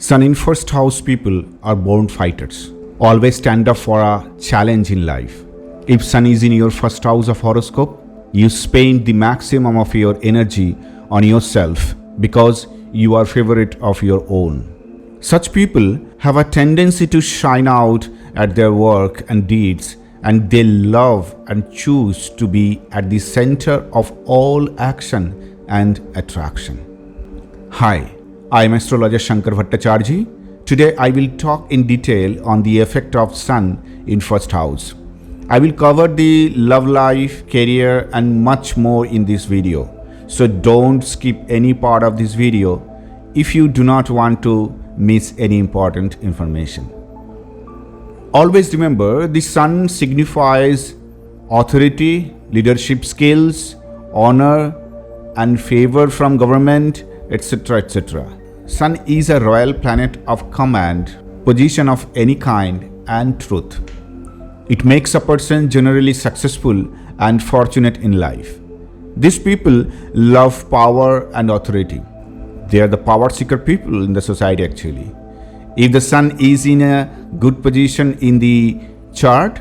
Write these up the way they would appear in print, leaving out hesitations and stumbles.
Sun in first house people are born fighters. Always stand up for a challenge in life. If Sun is in your first house of horoscope, you spend the maximum of your energy on yourself because you are favorite of your own. Such people have a tendency to shine out at their work and deeds, and they love and choose to be at the center of all action and attraction. Hi, I am astrologer Shankar Bhattacharjee. Today I will talk in detail on the effect of Sun in first house. I will cover the love life, career and much more in this video. So don't skip any part of this video if you do not want to miss any important information. Always remember, the Sun signifies authority, leadership skills, honor and favor from government, etc. etc. Sun is a royal planet of command, position of any kind and truth. It makes a person generally successful and fortunate in life. These people love power and authority. They are the power seeker people in the society actually. If the Sun is in a good position in the chart,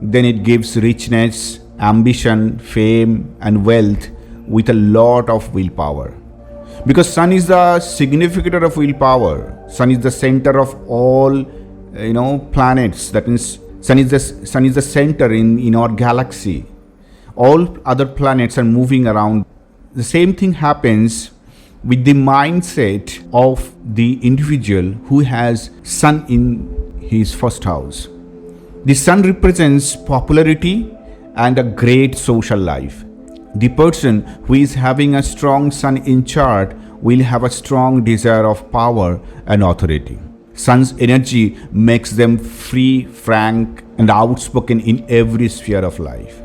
then it gives richness, ambition, fame and wealth with a lot of willpower. Because Sun is the significator of willpower. Sun is the center of all planets. That means Sun is the center in our galaxy. All other planets are moving around. The same thing happens with the mindset of the individual who has Sun in his first house. The Sun represents popularity and a great social life. The person who is having a strong Sun in chart will have a strong desire of power and authority. Sun's energy makes them free, frank and outspoken in every sphere of life.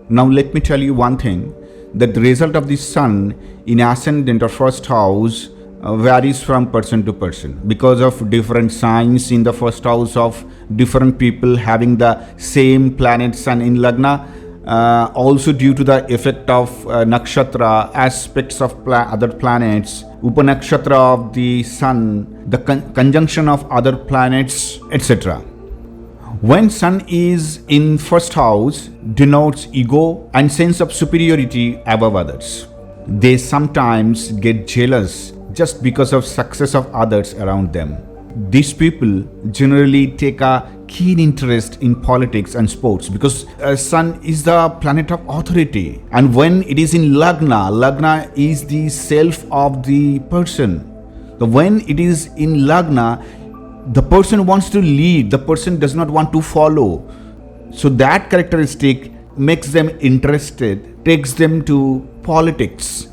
Now let me tell you one thing, that the result of the Sun in ascendant or first house varies from person to person because of different signs in the first house of different people having the same planet Sun in Lagna. Also due to the effect of nakshatra, aspects of other planets, upanakshatra of the Sun, the conjunction of other planets, etc. When Sun is in first house, denotes ego and sense of superiority above others. They sometimes get jealous just because of success of others around them. These people generally take a keen interest in politics and sports because Sun is the planet of authority, and when it is in Lagna is the self of the person. When it is in Lagna, the person wants to lead, the person does not want to follow. So that characteristic makes them interested, takes them to politics.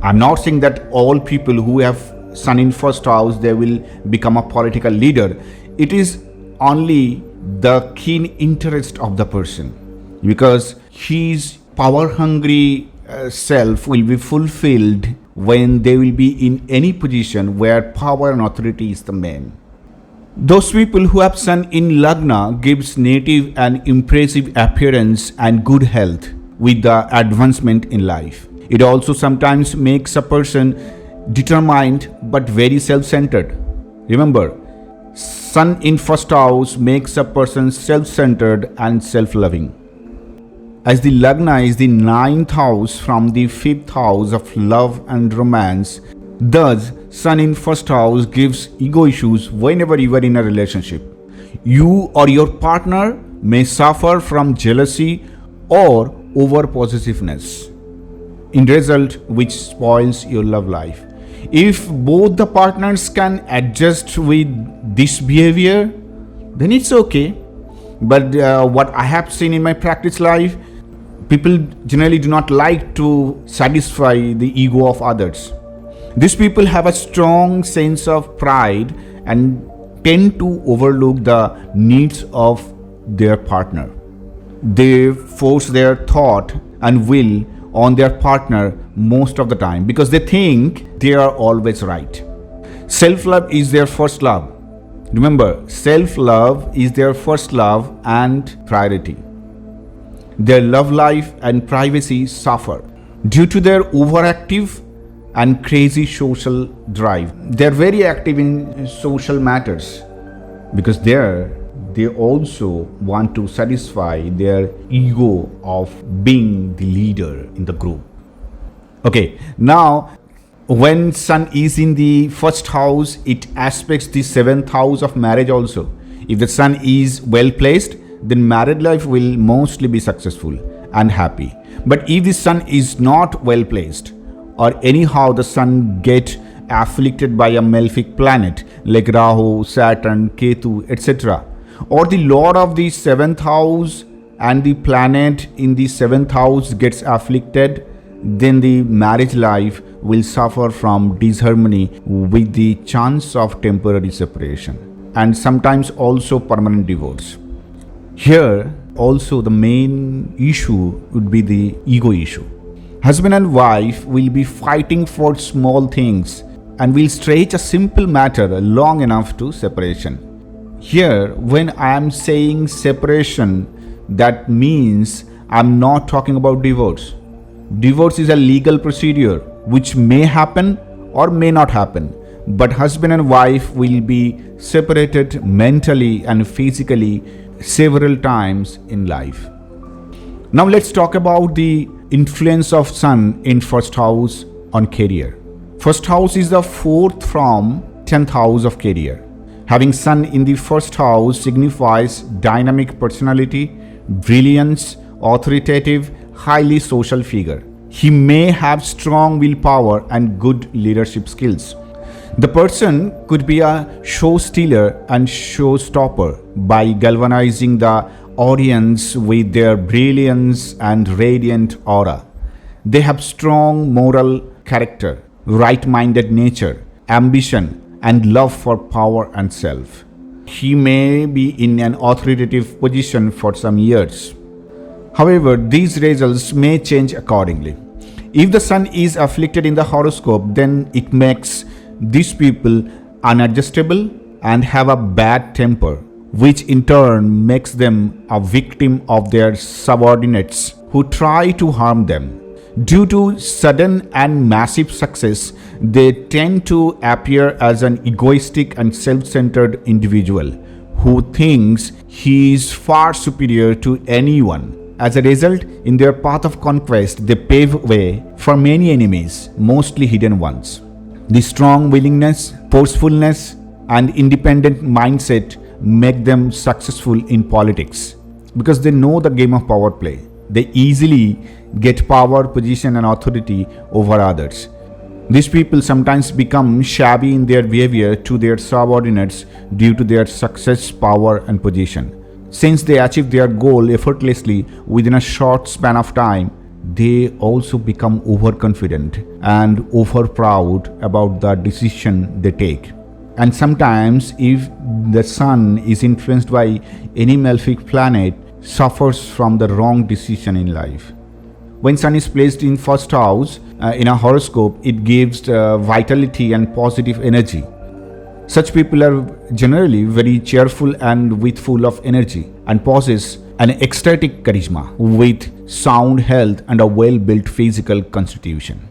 I'm not saying that all people who have Sun in first house, they will become a political leader. It is only the keen interest of the person, because his power hungry self will be fulfilled when they will be in any position where power and authority is the main. Those people who have Sun in Lagna gives native and impressive appearance and good health with the advancement in life. It also sometimes makes a person determined but very self-centered. Remember, Sun in first house makes a person self-centered and self-loving. As the Lagna is the 9th house from the 5th house of love and romance, thus Sun in first house gives ego issues whenever you are in a relationship. You or your partner may suffer from jealousy or over possessiveness, in result which spoils your love life. If both the partners can adjust with this behavior, then it's okay. But what I have seen in my practice life, people generally do not like to satisfy the ego of others. These people have a strong sense of pride and tend to overlook the needs of their partner. They force their thought and will on their partner most of the time because they think they are always right. Self-love is their first love. Remember, self-love is their first love and priority. Their love life and privacy suffer due to their overactive and crazy social drive. They're very active in social matters because they also want to satisfy their ego of being the leader in the group. Okay, now when sun is in the first house, it aspects the seventh house of marriage also. If the sun is well placed, then married life will mostly be successful and happy. But if the sun is not well placed, or anyhow the sun get afflicted by a malefic planet like Rahu, Saturn, Ketu, etc., or the lord of the seventh house and the planet in the seventh house gets afflicted, then the marriage life will suffer from disharmony with the chance of temporary separation and sometimes also permanent divorce. Here also the main issue would be the ego issue. Husband and wife will be fighting for small things and will stretch a simple matter long enough to separation. Here, when I am saying separation, that means I'm not talking about divorce. Divorce is a legal procedure which may happen or may not happen, but husband and wife will be separated mentally and physically several times in life. Now let's talk about the influence of sun in first house on career. First house is the fourth from 10th house of career. Having sun in the first house signifies dynamic personality, brilliance, authoritative, highly social figure. He may have strong willpower and good leadership skills. The person could be a show stealer and showstopper by galvanizing the audience with their brilliance and radiant aura. They have strong moral character, right-minded nature, ambition, and love for power and self. He may be in an authoritative position for some years. However, these results may change accordingly. If the sun is afflicted in the horoscope, then it makes these people unadjustable and have a bad temper, which in turn makes them a victim of their subordinates who try to harm them. Due to sudden and massive success, they tend to appear as an egoistic and self-centered individual who thinks he is far superior to anyone. As a result, in their path of conquest, they pave way for many enemies, mostly hidden ones. The strong willingness, forcefulness, and independent mindset make them successful in politics because they know the game of power play. They easily get power, position, and authority over others. These people sometimes become shabby in their behavior to their subordinates due to their success, power, and position. Since they achieve their goal effortlessly within a short span of time, they also become overconfident and overproud about the decision they take. And sometimes, if the sun is influenced by any malefic planet, suffers from the wrong decision in life. When sun is placed in first house in a horoscope, it gives vitality and positive energy. Such people are generally very cheerful and with full of energy and possess an ecstatic charisma with sound health and a well-built physical constitution.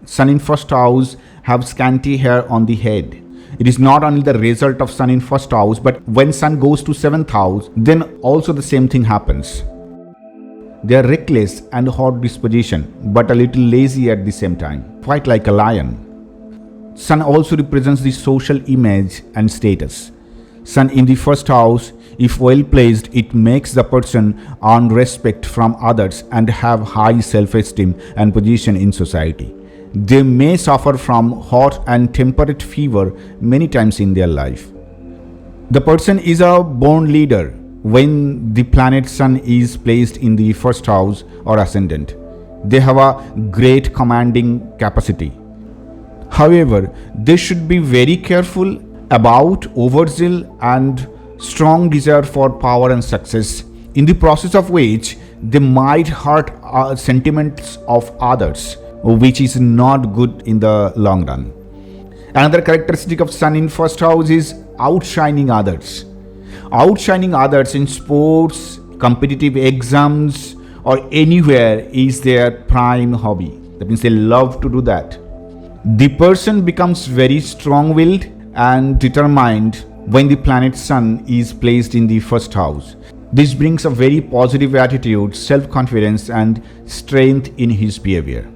Sun in first house have scanty hair on the head. It is not only the result of sun in first house, but when sun goes to seventh house, then also the same thing happens. They are reckless and hot disposition, but a little lazy at the same time, quite like a lion. Sun also represents the social image and status. Sun in the first house, if well placed, it makes the person earn respect from others and have high self-esteem and position in society. They may suffer from hot and temperate fever many times in their life. The person is a born leader when the planet Sun is placed in the first house or ascendant. They have a great commanding capacity. However, they should be very careful about overzeal and strong desire for power and success, in the process of which they might hurt sentiments of others, which is not good in the long run. Another characteristic of Sun in first house is outshining others. Outshining others in sports, competitive exams, or anywhere is their prime hobby. That means they love to do that. The person becomes very strong-willed and determined when the planet Sun is placed in the first house. This brings a very positive attitude, self-confidence and strength in his behavior.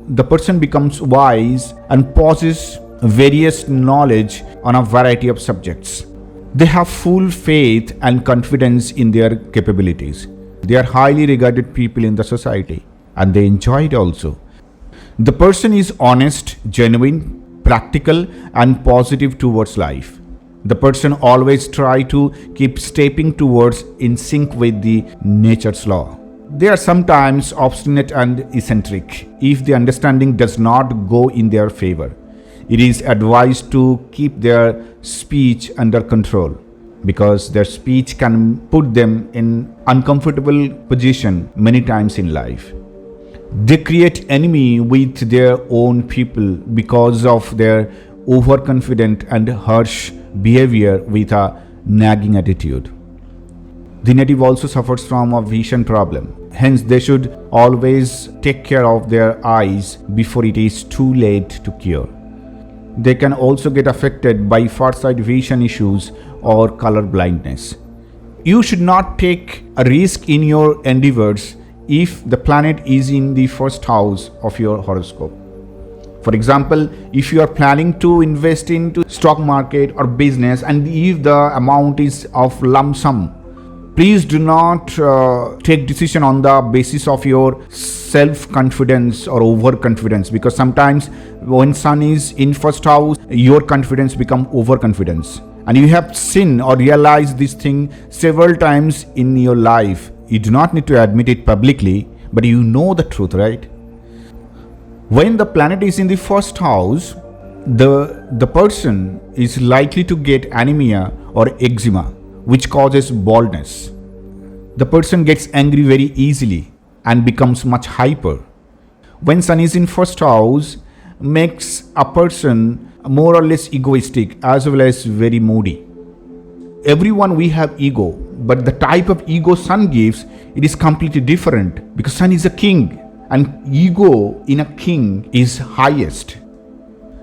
The person becomes wise and possesses various knowledge on a variety of subjects. They have full faith and confidence in their capabilities. They are highly regarded people in the society and they enjoy it also. The person is honest, genuine, practical and positive towards life. The person always try to keep stepping towards in sync with the nature's law. They are sometimes obstinate and eccentric. If the understanding does not go in their favor, it is advised to keep their speech under control because their speech can put them in uncomfortable position many times in life. They create enemy with their own people because of their overconfident and harsh behavior with a nagging attitude. The native also suffers from a vision problem. Hence, they should always take care of their eyes before it is too late to cure. They can also get affected by far-sight vision issues or color blindness. You should not take a risk in your endeavors if the planet is in the first house of your horoscope. For example, if you are planning to invest into stock market or business and if the amount is of lump sum, please do not take decision on the basis of your self-confidence or overconfidence, because sometimes when Sun is in first house, your confidence become overconfidence. And you have seen or realized this thing several times in your life. You do not need to admit it publicly, but you know the truth, right? When the planet is in the first house, the person is likely to get anemia or eczema, which causes baldness. The person gets angry very easily and becomes much hyper. When Sun is in first house, makes a person more or less egoistic as well as very moody. Everyone we have ego, but the type of ego Sun gives, it is completely different because Sun is a king and ego in a king is highest.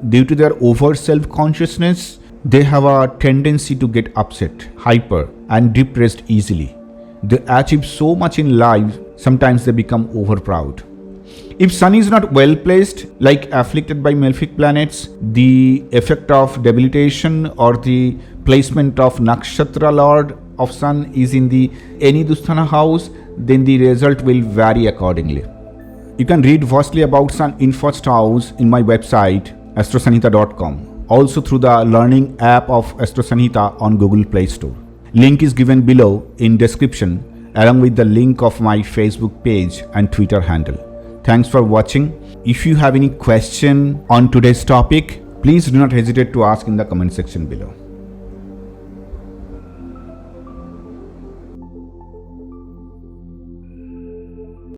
Due to their over self-consciousness, they have a tendency to get upset, hyper and depressed easily. They achieve so much in life, sometimes they become over proud. If Sun is not well placed, like afflicted by malefic planets, the effect of debilitation or the placement of Nakshatra Lord of Sun is in the any Dusthana house, then the result will vary accordingly. You can read vastly about Sun in first house in my website astrosanhita.com, also through the learning app of Astro Sanhita on Google Play Store. Link is given below in description along with the link of my Facebook page and Twitter handle. Thanks for watching. If you have any question on today's topic, please do not hesitate to ask in the comment section below.